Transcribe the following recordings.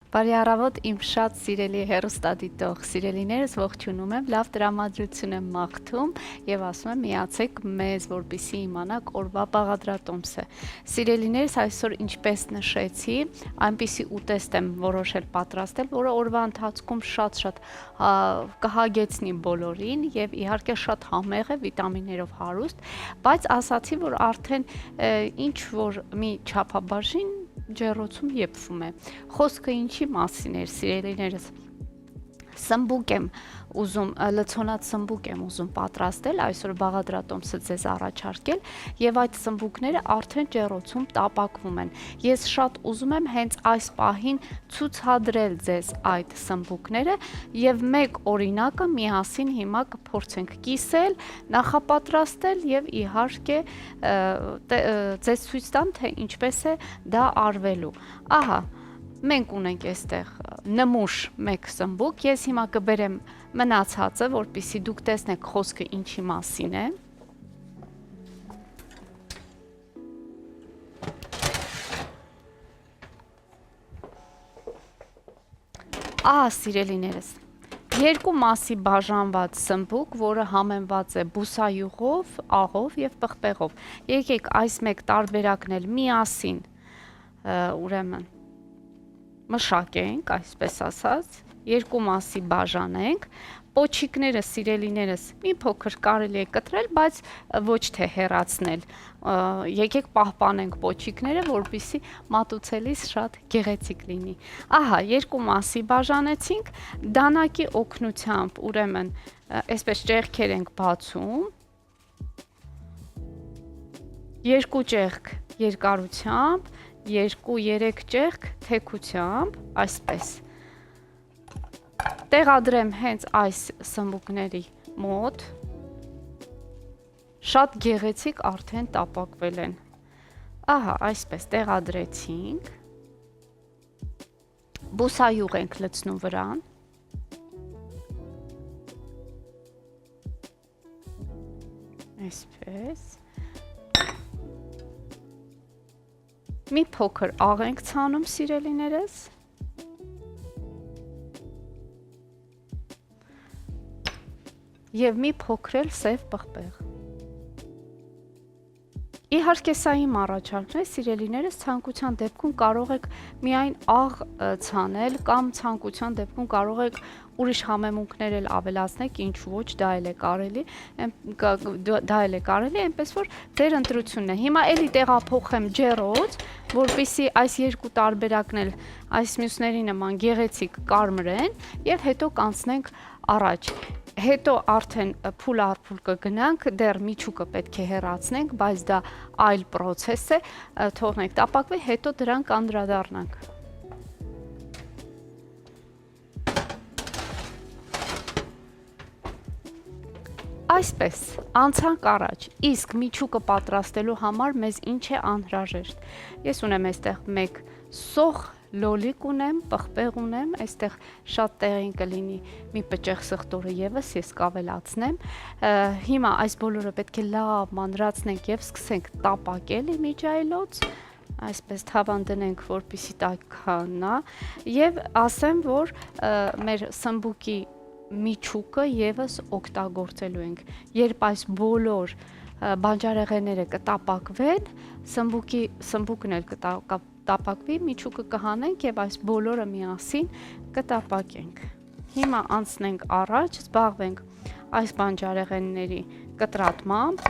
Բարի առավոտ իմ շատ սիրելի հեռուստադիտող սիրելիներս, ողջունում եմ, լավ տրամադրություն եմ մաղթում եւ ասում եմ միացեք մեզ, որպեսզի իմանաք օրվա բաղադրատոմսը։ Սիրելիներս, այսօր ինչպես նշեցի, այնպիսի ուտեստ եմ որոշել պատրաստել, որը օրվա ընթացքում շատ կհագեցնի բոլորին եւ իհարկե շատ համեղ է, վիտամիններով հարուստ, բայց ասացի, որ արդեն ինչ որ մի չափաբաժին ջեռոցում եփվում է։ Խոսքը ինչի մասին էր, սիրելիներս։ Սմբուկ եմ ուզում, լցոնած սմբուկ եմ ուզում պատրաստել, այսօր բաղադրատոմսը ձեզ առաջարկել եւ այդ սմբուկները արդեն ջեռոցում տապակվում են։ Ես շատ ուզում եմ հենց այս պահին ցուցադրել ձեզ այդ սմբուկները եւ մեկ օրինակը միասին հիմա կփորձենք կիսել, նախապատրաստել եւ իհարկե ձեզ ցույց տամ, թե ինչպես է դա արվելու։ Ահա մենք ունենք այստեղ նմուշ մեկ սմբուկ, ես հիմա կբերեմ մնացածը, որպեսզի դուք տեսնեք խոսքը ինչի մասին է։ Ահա սիրելիներս, երկու մասի բաժանված սմբուկ, որը համեմված է բուսայուղով, աղով եւ պղպեղով։ Եկեք այս մեկ տարբերակն էլ միասին ուրեմն մշակենք, այսպես ասած, երկու մասի բաժանենք, պոչիկները սիրելիներս մի փոքր կարելի է կտրել, բայց ոչ թե հեռացնել, եկեք պահպանենք պոչիկները, որպեսզի մատուցելիս շատ գեղեցիկ լինի։ Ահա, երկու մասի բաժանեցինք, դանակի օգնությամբ, ուրեմն, այսպես ճեղքեր ենք բացում, երկու ճեղք երկարությամբ, 2-3 ճեղք թեքությամբ, այսպես, տեղադրեմ հենց այս սմբուկների մոտ, շատ գեղեցիկ արդեն տապակվել են, ահա այսպես տեղադրեցինք, բուսայուղ ենք լցնում վրան, այսպես, մի փոքր աղ ենք ցանում սիրելիներս, եւ մի փոքր էլ սև պղպեղ։ Իհարկե սա իմ առաջարկն է, սիրելիներս, ցանկության դեպքում կարող եք միայն աղ ցանել կամ ցանկության դեպքում կարող եք ուրիշ համեմունքներ էլ ավելացնեք, ինչ ոչ, դա էլ է կարելի, այնպես որ ձեր ընտրությունն է։ Հիմա էլի տեղափոխեմ ջեռոց, որպեսզի այս երկու տարբերակն էլ այս մյուսների նման գեղեցիկ կարմրեն եւ հետո կանցնենք առաջ։ Հետո արդեն փուլ առ փուլ կգնանք, դեռ միջուկը պետք է հեռացնենք, բայց դա այլ պրոցես է, թողնենք տապակվի, հետո դրան կանդրադառնանք։ Այսպես, անցանք առաջ, իսկ միջուկը պատրաստելու համար մեզ ինչ է անհրաժեշտ։ Ես ունեմ այստեղ մեկ սոխ լոլիկ ունեմ, պղպեղ ունեմ, այստեղ շատ տեղին կլինի մի պճեղ սխտորը եւս ես կավելացնեմ։ Հիմա այս բոլորը պետք է լավ մանրացնենք եւ սկսենք տապակել իմիջայլոց, այսպես թավան դնենք, որպեսզի տաքանա եւ ասեմ, որ մեր սմբուկի միջուկը եւս օգտագործելու ենք։ Երբ այս բոլոր բանջարեղենները կտապակվեն, սմբուկն էլ կտապակվի, միջուկը կհանենք եւ այս բոլորը միասին կտապակենք։ Հիմա անցնենք առաջ, զբաղվենք այս բանջարեղենների կտրատմամբ։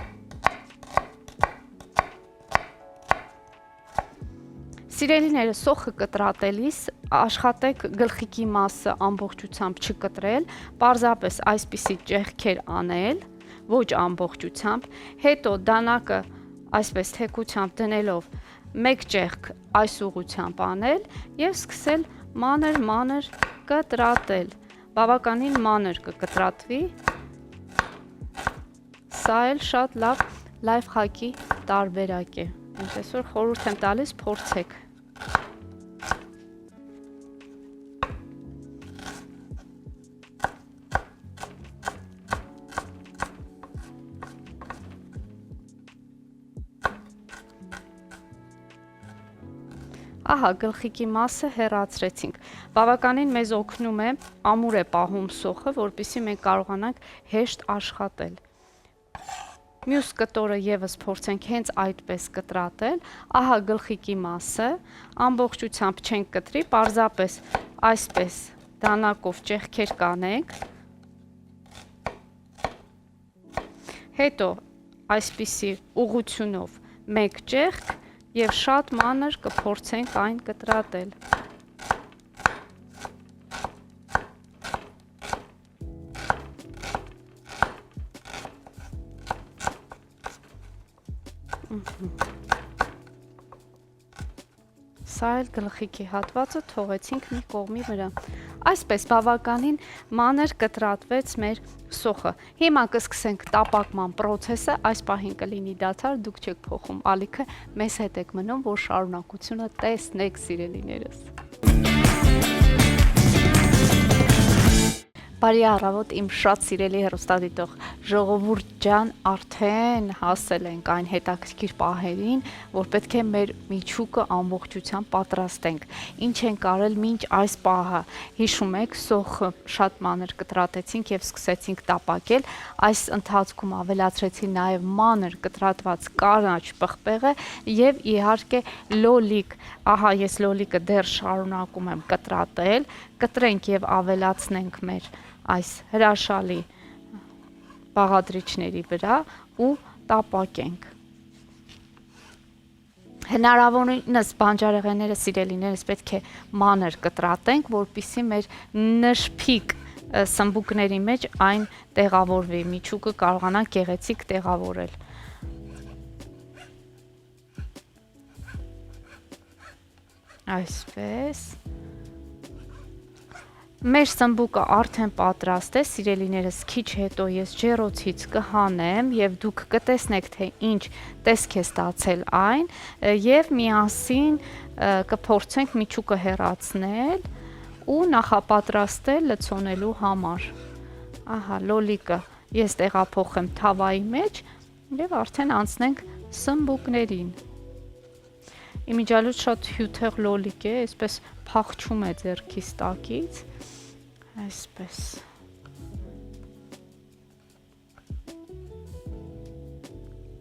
Սիրելիները, սոխը կտրատելիս աշխատեք գլխիկի մասը ամբողջությամբ չկտրել, պարզապես այսպիսի ճեղքեր անել, ոչ ամբողջությամբ, հետո դանակը այսպես թեքությամբ դնելով մեկ ճեղք այս ուղղությամբ անել եւ սկսել մանր կտրատել, բավականին մանր կկտրատվի, սա էլ շատ լավ լայֆհակի տարբերակ է, այնպես որ խորհուրդ եմ տալիս փորձեք։ Ահա գլխիկի մասը հեռացրեցինք։ Բավականին մեզ օգնում է ամուր է պահում սոխը, որպեսզի մենք կարողանանք հեշտ աշխատել։ Մյուս կտորը եւս փորձենք հենց այդպես կտրատել, ահա գլխիկի մասը, ամբողջությամբ չենք կտրի, պարզապես այսպես դանակով ճեղքեր կանենք, հետո այսպիսի ուղղությունով մեկ ճեղք եւ շատ մանր կփորձենք այն կտրատել։ Սա էլ գլխիկի հատվածը թողեցինք մի կողմի վրա։ Այսպես բավականին մանր կտրատվեց մեր սոխը։ Հիմա կսկսենք տապակման պրոցեսը, այս պահին կլինի դադար, դուք չեք փոխում ալիքը, մեզ հետ եք մնում, որ շարունակությունը տեսնեք, սիրելիներս։ Բարի առավոտ իմ շատ սիրելի հեռուստադիտող ժողովուրդ ջան, արդեն հասել ենք այն հետաքրքիր պահերին, որ պետք է մեր միջուկը ամբողջությամբ պատրաստենք։ Ինչ ենք արել մինչ այս պահը։ Հիշում եք, սոխը շատ մանր կտրատեցինք եւ սկսեցինք տապակել։ Այս ընթացքում ավելացրեցի նաեւ մանր կտրատված կանաչ պղպեղը եւ իհարկե լոլիկ։ Ահա ես լոլիկը դեռ շարունակում եմ կտրատել, կտրենք եւ ավելացնենք մեր այս հրաշալի բաղադրիչների վրա ու տապակենք։ Հնարավորինս բանջարեղենները սիրելիներս պետք է մանր կտրատենք, որպեսզի մեր նշփիկ սմբուկների մեջ այն տեղավորվի, միջուկը կարողանա գեղեցիկ տեղավորել։ Այսպես։ Մեր սմբուկը արդեն պատրաստ է, սիրելիներս, քիչ հետո ես ջեռոցից կհանեմ եւ դուք կտեսնեք, թե ինչ տեսք է ստացել այն եւ միասին կփորձենք միջուկը հեռացնել ու նախապատրաստել լցոնելու համար։ Ահա լոլիկը ես տեղափոխեմ թավայի մեջ եւ արդեն անցնենք սմբուկներին։ Իմիջիալուց շատ հյութեղ լոլիկ է, այսպես փախչում է ձեռքիս տակից, այսպես։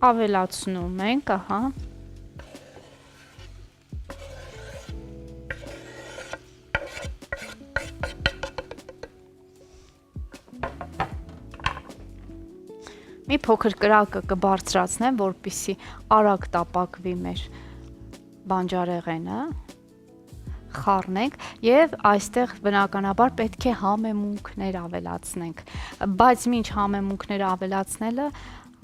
Ավելացնում ենք, ահա։ Մի փոքր կրակը կբարձրացնեմ, որպեսզի արագ տապակվի մեր բանջարեղենը, խառնենք եւ այստեղ բնականաբար պետք է համեմունքներ ավելացնենք, բայց մինչ համեմունքները ավելացնելը,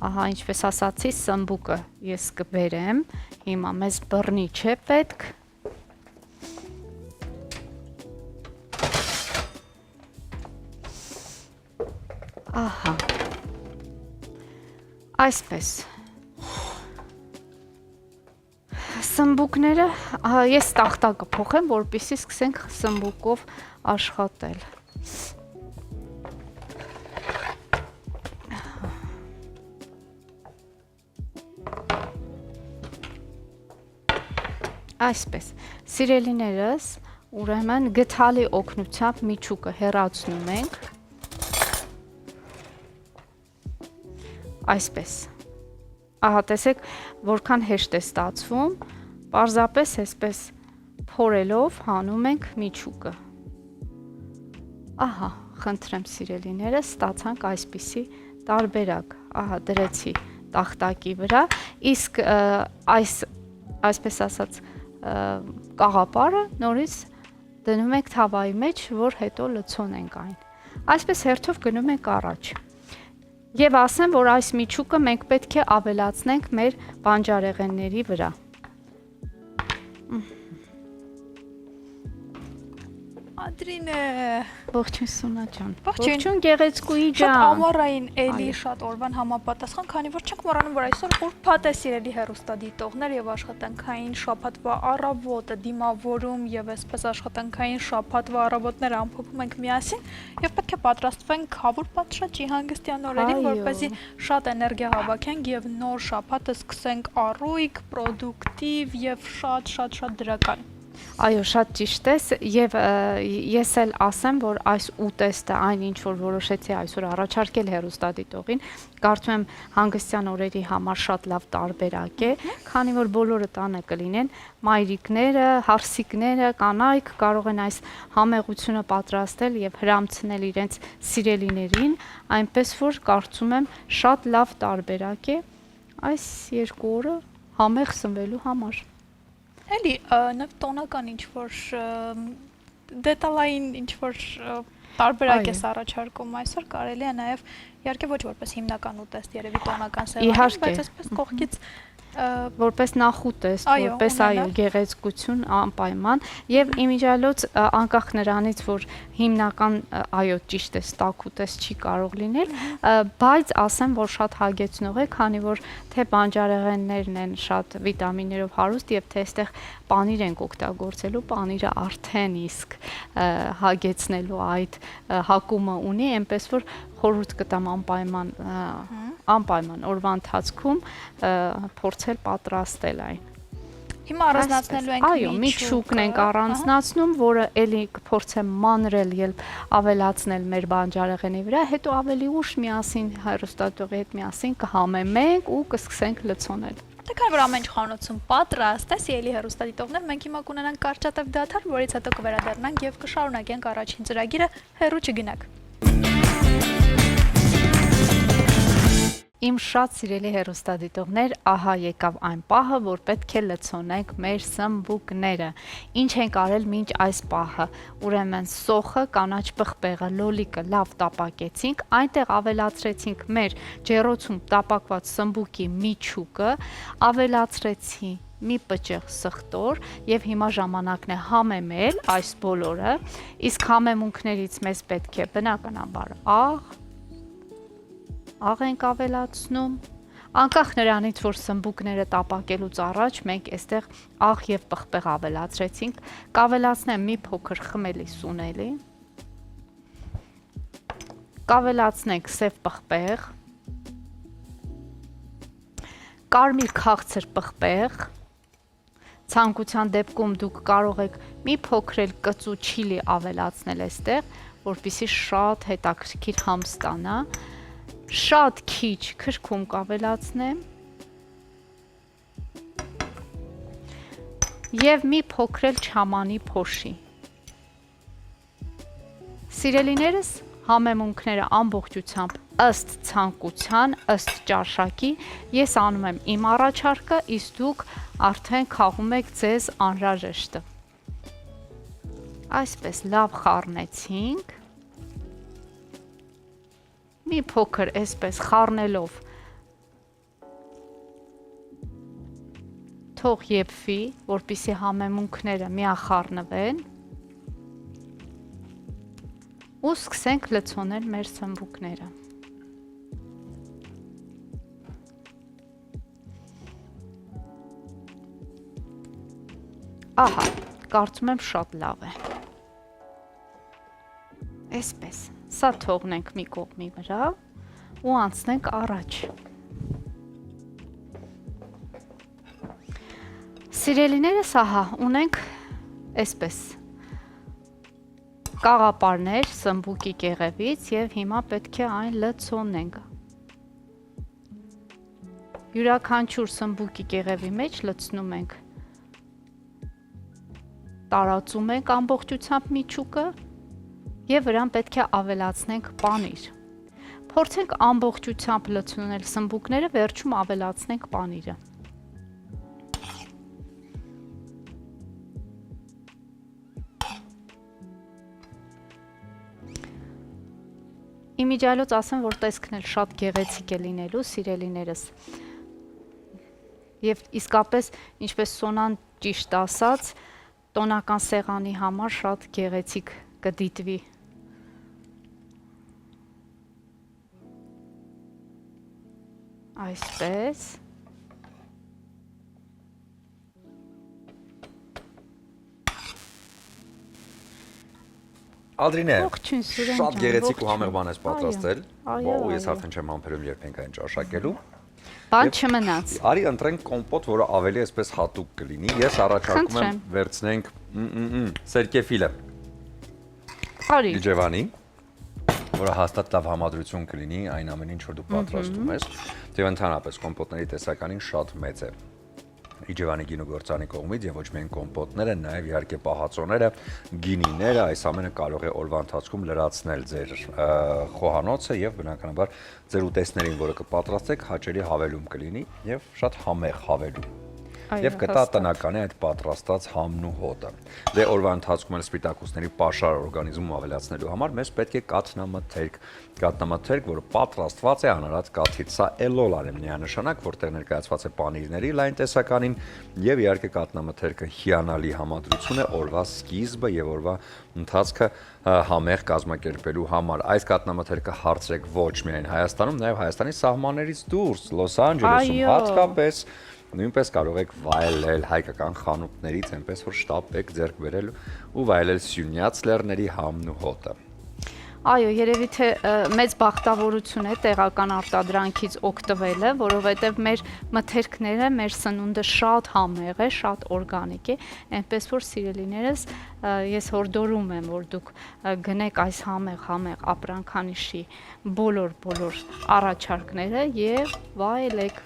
ահա ինչպես ասացի, սմբուկը ես կբերեմ, հիմա մեզ բռնի չէ պետք, ահա, այսպես, սմբուկները ես տախտակը փոխեմ, որպեսզի սկսենք սմբուկով աշխատել։ Այսպես, սիրելիներս, ուրեմն գթալի օգնությամբ միջուկը հեռացնում ենք։ Այսպես։ Ահա տեսեք, որքան հեշտ է ստացվում, պարզապես այսպես փորելով հանում ենք միջուկը։ Ահա, խնդրեմ սիրելիներս, ստացանք այսպիսի տարբերակ։ Ահա դրեցի տախտակի վրա, իսկ այսպես ասած կաղապարը նորից դնում ենք թավայի մեջ, որ հետո լցոնենք այն։ Այսպես հերթով գնում ենք առաջ։ Եվ ասեմ, որ այս միջուկը մենք պետք է ավելացնենք մեր բանջարեղենների վրա։ Ադրինե, Ողջույն Սունա ջան։ Ողջույն գեղեցկուի ջան։ Շատ ամառային էլի շատ օրվան համապատասխան, քանի որ չենք մոռանում, որ այսօր ուրբաթ է սիրելի հեռուստադիտողներ եւ աշխատանքային շաբաթվա առավոտը դիմավորում եւ այսպես աշխատանքային շաբաթվա առավոտները ամփոփում ենք միասին եւ պետք է պատրաստվենք հավուր պատշաճի հանգստյան օրերին, որպեսզի շատ էներգիա հավաքենք եւ նոր շաբաթը սկսենք առույգ, պրոդուկտիվ եւ շատ դրական։ Այո, շատ ճիշտ ես եւ ես էլ ասեմ, որ այս ուտեստը այն ինչ որ որոշեցի այսօր առաջարկել հեռուստադիտողին, կարծում եմ հանգստյան օրերի համար շատ լավ տարբերակ է, քանի որ բոլորը տանը կլինեն, մայրիկները, հարսիկները, կանայք կարող են այս համեղությունը պատրաստել եւ հրամցնել իրենց սիրելիներին, այնպես որ կարծում եմ շատ լավ տարբերակ է այս 2 օրը համեղ սնվելու համար։ Էլի նավ տոնական ինչ-որ դետալային ինչ-որ տարբերակ ես առաջարկում այսօր, կարելի է նաև իհարկե ոչ որպես հիմնական ուտեստ, երևի տոնական սեղանին, բայց այսպես կողքից որպես նախուտեստ, որպես այո գեղեցկություն անպայման եւ իմիջիալոց անկախ նրանից որ հիմնական այո ճիշտ է ստակուտեստ չի կարող լինել, բայց ասեմ որ շատ հագեցնող է, քանի որ թե բանջարեղեններն են շատ վիտամիններով հարուստ եւ թե այստեղ պանիր ենք օգտագործելու, պանիրը արդեն իսկ հագեցնելու այդ հակումը ունի, այնպես որ խորհուրդ կտամ անպայման օրվա ընթացքում փորձել պատրաստել այն։ Հիմա առանձնացնելու ենք այո, միչուկն ենք առանձնացնում, որը էլի կփորձեմ մանրել եւ ավելացնել մեր բանջարեղենի վրա, հետո ավելի ուշ միասին հեռուստադիտողի հետ միասին կհամեմենք ու կսկսենք լցոնել։ Դե քանի որ ամեն ինչ խանութում պատրաստ է, սիրելի հեռուստադիտողներ, մենք հիմա կունենանք կարճատև դադար, որից հետո կվերադառնանք եւ կշարունակենք առաջին ծրագիրը, հեռու չգնաք։ Իմ շատ սիրելի հեռուստադիտողներ, ահա եկավ այն պահը, որ պետք է լցոնենք մեր սմբուկները։ Ինչ ենք արել մինչ այս պահը։ Ուրեմն սոխը, կանաչ պղպեղը, լոլիկը լավ տապակեցինք, այնտեղ ավելացրեցինք մեր ջեռոցում տապակված սմբուկի միջուկը, ավելացրեցի մի պճեղ սխտոր եւ հիմա ժամանակն է համեմել այս բոլորը, իսկ համեմունքներից մեզ պետք է բնականաբար աղ ենք ավելացնում, անկախ նրանից, որ սմբուկները տապակելուց առաջ մենք այստեղ աղ եւ պղպեղ ավելացրեցինք, կավելացնեմ մի փոքր խմելի սունելի, կավելացնենք սև պղպեղ, կարմիր քաղցր պղպեղ, ցանկության դեպքում դուք կարող եք մի փոքր էլ կծու չիլի ավելացնել այստեղ, որպեսզի շատ հետաքրքիր համ ստանա, շատ քիչ քրքում կավելացնեմ եւ մի փոքր էլ չամանի փոշի։ Սիրելիներս, համեմունքները ամբողջությամբ ըստ ցանկության, ըստ ճաշակի ես անում եմ իմ առաջարկը, իսկ դուք արդեն քաղում եք ձեզ անհրաժեշտը։ Այսպես լավ խառնեցինք։ Մի փոքր այսպես խառնելով թող եփվի, որպեսզի համեմունքները միախառնվեն ու սկսենք լցոնել մեր սմբուկները։ Ահա, կարծում եմ շատ լավ է։ Այսպես Սա թողնենք մի կողմի վրա ու անցնենք առաջ։ Սիրելիներս, ահա, ունենք այսպես կաղապարներ սմբուկի կեղևից եւ հիմա պետք է այն լցոնենք։ Յուրաքանչյուր սմբուկի կեղևի մեջ լցնում ենք, տարածում ենք ամբողջությամբ միջուկը եւ վրան պետք է ավելացնենք պանիր։ Փորձենք ամբողջությամբ լցնել սմբուկները, վերջում ավելացնենք պանիրը։ Իմիջիալոց ասեմ, որ տեսքն էլ շատ գեղեցիկ է լինելու, սիրելիներս։ Եվ իսկապես, ինչպես Սոնան ճիշտ ասաց, տոնական սեղանի համար շատ գեղեցիկ կդիտվի։ Այսպես։ Ադրինե, Ողջույն, Սուրեն շատ ջան, գեղեցիկ ու ողջույն։ համեղ բան ես պատրաստել, Այո, ես այո։ արդեն չեմ համբերում, երբ ենք այն ճաշակելու։ Բան չմնաց։ Արի ընտրենք կոմպոտ, որը ավելի այսպես հատուկ կլինի։ Ես առաջարկում եմ Խնդրեմ։ վերցնենք Սերկեֆիլը։ Արի։ Իջևանի, որը հաստատ լավ համադրություն կլինի այն ամեն ինչ, որ դու պատրաստում ես, եւ ընդհանրապես կոմպոտների տեսականին շատ մեծ է։ Իջևանի գինու գործանի կողմից եւ ոչ միայն կոմպոտները, նաեւ իհարկե պահածոները, գինիները, այս ամենը կարող է օրվա ընթացքում լրացնել ձեր խոհանոցը եւ բնականաբար ձեր ուտեստներին, որը կպատրաստեք, հաճելի հավելում կլինի եւ շատ համեղ հավելում։ Եվ կտա տնական է այդ պատրաստած համն ու հոտը։ Դե օրվա ընթացքում էլ սպիտակուցների պաշար օրգանիզմում ավելացնելու համար մեզ պետք է կաթնամթերք, որը պատրաստված է անարած կաթից։ Սա էլոլար է միանշանակ, որտեղ ներկայացված է պանիրների լայն տեսականին եւ իհարկե կաթնամթերքը հիանալի համադրություն է օրվա սկիզբը եւ օրվա ընթացքը համեղ կազմակերպելու համար։ Այս կաթնամթերքը հարցրեք ոչ միայն Հայաստանում, նաեւ Հայաստանի սահմաններից դուրս, Լոս Անջելեսում հատկապես նույնպես կարող եք վայելել հայկական խանութներից, այնպես որ շտապ եք ձեռք բերել ու վայելել Սյունյաց լեռների համն ու հոտը։ Այո, երևի թե մեծ բախտավորություն է տեղական արտադրանքից օգտվելը, որովհետև մեր մթերքները, մեր սնունդը շատ համեղ է, շատ օրգանիկ է, այնպես որ սիրելիներս ես հորդորում եմ, որ դուք գնեք այս համեղ ապրանքանիշի բոլոր առաջարկները եւ վայելեք։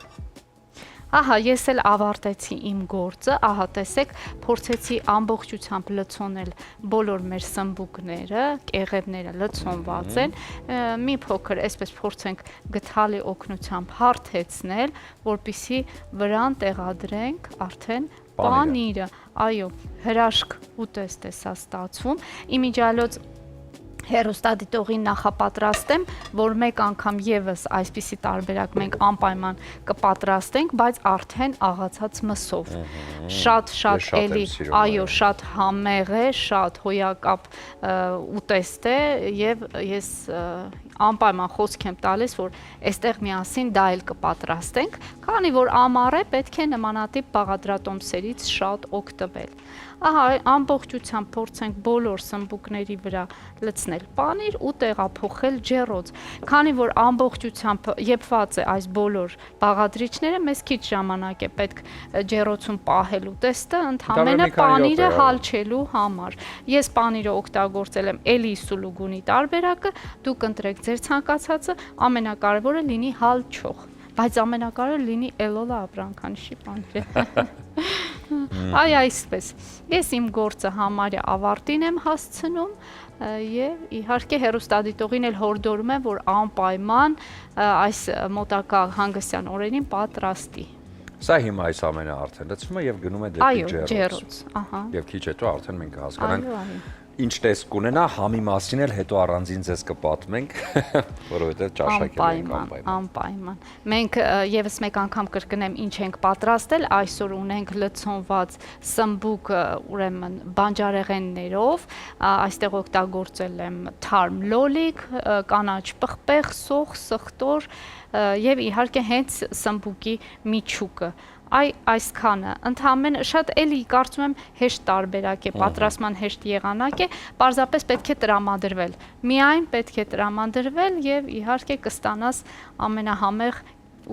Ահա, ես էլ ավարտեցի իմ գործը, ահա տեսեք, փորձեցի ամբողջությամբ լցոնել բոլոր մեր սմբուկները, կեղևները լցոնված են, մի փոքր այսպես փորձենք գթալի օգնությամբ հարթեցնել, որպեսզի վրան տեղադրենք արդեն պանիրը, այո, հրաշք ուտեստ է սա ստացվում, իմիջիալոց հեռուստադիտողին նախապատրաստեմ, որ մեկ անգամ եւս այսպիսի տարբերակ մենք անպայման կպատրաստենք, բայց արդեն աղացած մսով։ Շատ էլի, այո, շատ համեղ է, շատ հոյակապ ուտեստ է եւ ես անպայման խոսք եմ տալիս, որ այստեղ միասին դա էլ կպատրաստենք, քանի որ ամառ է, պետք է նմանատիպ բաղադրատոմսերից շատ օգտվել։ Ահա, ամբողջությամբ փորձենք բոլոր սմբուկների վրա լցնել պանիր ու տեղափոխել ջեռոց։ Քանի որ ամբողջությամբ եփված է այս բոլոր բաղադրիչները, մեզ քիչ ժամանակ է պետք ջեռոցում պահել ուտեստը, ընդհանրապես պանիրը հալչելու համար։ Ես պանիրը օգտագործել եմ էլի սուլուգունի տարբերակը, դուք ընտրեք ձեր ցանկացածը, ամենակարևորը լինի հալչող, բայց ամենակարևորը լինի էլոլա ապրանքանիշի պանիրը։ Այ այսպես, ես իմ գործը համարյա ավարտին եմ հասցնում եւ իհարկե հեռուստադիտողին էլ հորդորում եմ, որ անպայման այս մոտակա հանգստյան օրերին պատրաստի։ Սա հիմա այս ամենը արդեն լցվում է եւ գնում է դեպի ջեռոց, ահա։ Եվ քիչ հետո արդեն մենք կհասկանանք Այո։ ինչ տեսք կունենա, համի մասին էլ հետո առանձին ձեզ կպատմենք, որովհետև ճաշակել ենք անպայման։ Մենք եւս մեկ անգամ կրկնեմ ինչ ենք պատրաստել, այսօր ունենք լցոնված սմբուկ, ուրեմն բանջարեղեններով, այստեղ օգտագործել եմ թարմ լոլիկ, կանաչ պղպեղ, սոխ, սխտոր եւ իհարկե հենց սմբուկի միջուկը։ Այսքանը, ընդհանրապես շատ էլի կարծում եմ հեշտ տարբերակ է, պատրաստման հեշտ եղանակ է, պարզապես պետք է տրամադրվել, միայն պետք է տրամադրվել եւ իհարկե կստանաս ամենահամեղ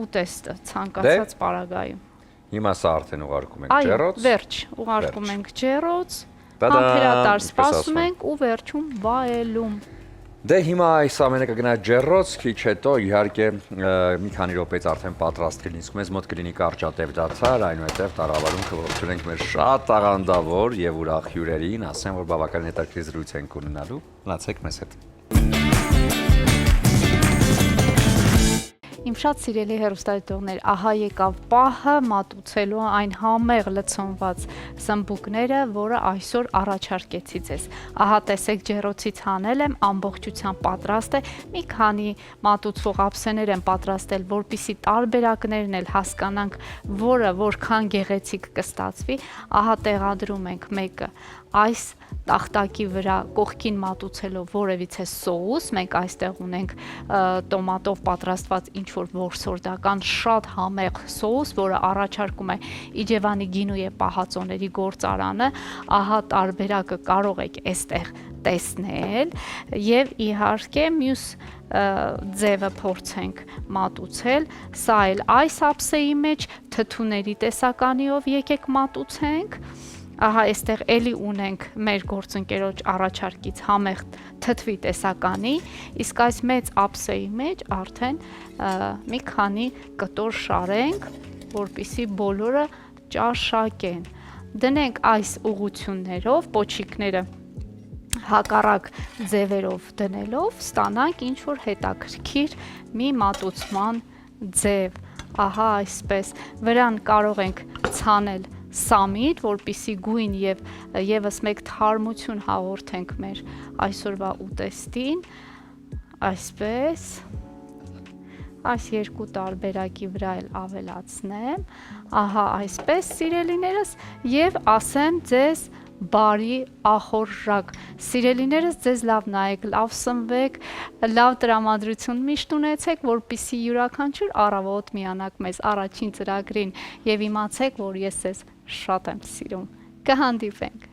ուտեստը ցանկացած պարագայում։ Հիմա սա արդեն ուղարկում ենք ջեռոց։ Այո, վերջ, ուղարկում ենք ջեռոց, համբերատար սպասում ենք ու վերջում վայելում։ Դե հիմա այս ամենը կգնա ջեռոց, քիչ հետո իհարկե մի քանի րոպեից արդեն պատրաստ կլինի, իսկ մեզ մոտ կլինի կարճատև դարձար, այնուհետև տառավարում կողջունենք մեր շատ տաղանդավոր եւ ուրախ հյուրերին, ասեմ, որ բավական հետաքրքիր զրույց ենք ունենալու։ Մնացեք մեզ հետ։ Իմ շատ սիրելի հեռուստադիտողներ, ահա եկավ պահը մատուցելու այն համեղ լցոնված սմբուկները, որը այսօր առաջարկեցի ձեզ։ Ահա տեսեք, ջեռոցից հանել եմ, ամբողջությամբ պատրաստ է, մի քանի մատուցող ափսեներ եմ պատրաստել, որպեսզի տարբերակներն էլ հասկանանք, որը որքան գեղեցիկ կստացվի։ Ահա տեղադրում ենք մեկը այս տախտակի վրա կողքին մատուցելով որևիցե սոուս, մենք այստեղ ունենք տոմատով պատրաստված ինչ-որ որսորդական շատ համեղ սոուս, որը առաջարկում է Իջևանի գինու եւ պահածոների գործարանը, ահա տարբերակը կարող եք այստեղ տեսնել եւ իհարկե մյուս ձևը փորձենք մատուցել, սա էլ այս ափսեի մեջ թթուների տեսականիով եկեք մատուցենք։ ահա այստեղ էլի ունենք մեր գործընկերոջ առաջարկից համեղ թթվի տեսականի, իսկ այս մեծ ափսեի մեջ արդեն մի քանի կտոր շարենք, որպեսզի բոլորը ճաշակեն։ Դնենք այս ուղղություններով, պոչիկները հակառակ ձևերով դնելով, ստանանք ինչ որ հետաքրքիր մի մատուցման ձև։ Ահա այսպես, վրան կարող ենք ցանել սամիտ, որպեսզի գույն եւ եւս մեկ թարմություն հաղորդենք մեր այսօրվա ուտեստին, այսպես, այս երկու տարբերակի վրա էլ ավելացնեմ, ահա այսպես սիրելիներս, եւ ասեմ ձեզ բարի ախորժակ, սիրելիներս ձեզ լավ նայեք, լավ սնվեք, լավ տրամադրություն միշտ ունեցեք, որպեսզի յուրաքանչյուր առավոտ միանաք մեզ առաջին ծրագրին եւ իմացեք, որ ես ձեզ շատ եմ սիրում։ Կհանդիպենք։